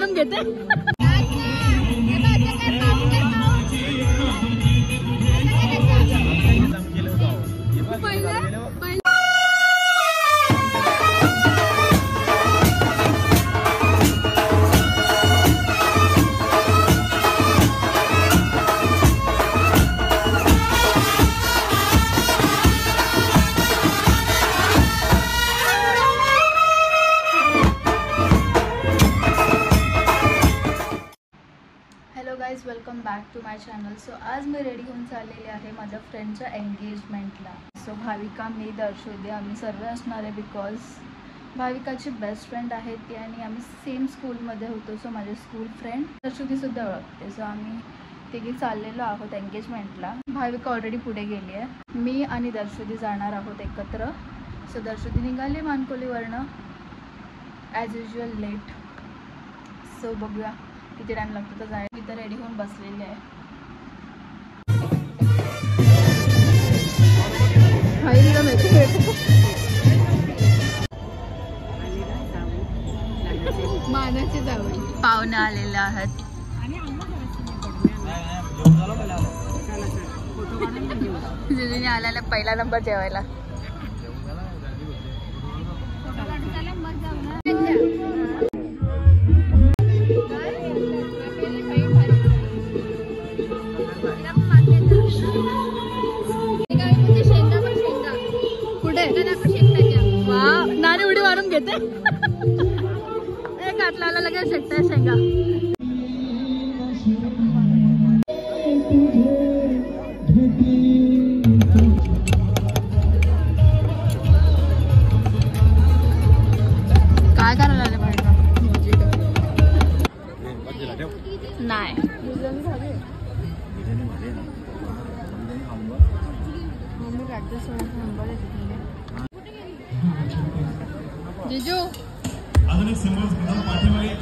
वाढून घेते. Guys welcome back to my channel. So आज मी रेडी होऊन चाललेले आहे माझ्या फ्रेंडच्या एंगेजमेंटला. सो भाविका, मी, दर्शुदी आम्ही सर्व असणार आहे बिकॉज भाविकाची बेस्ट फ्रेंड आहे ती आणि आम्ही सेम स्कूलमध्ये होतो. सो माझे स्कूल फ्रेंड दर्शुदीसुद्धा ओळखते. सो आम्ही तिघी चाललेलो आहोत एंगेजमेंटला. भाविका ऑलरेडी पुढे गेली आहे. मी आणि दर्शुदी जाणार आहोत एकत्र. सो दर्शुदी निघाली मानकोलीवरनं ॲज युजल लेट. सो बघूया किती टाइम लागतो तर जाय. मी तर रेडी होऊन बसलेली आहे. मानाचे जावई पाहुणे आलेले आहेत. जिजूने आल्याला पहिला नंबर जेवायला. नानी उडी मारून घेते. घातला लगेच शेकताय शेंगा. काय करायला आले पाहिजे नाही. जिजू अजून एक सिंबल पाठीमागे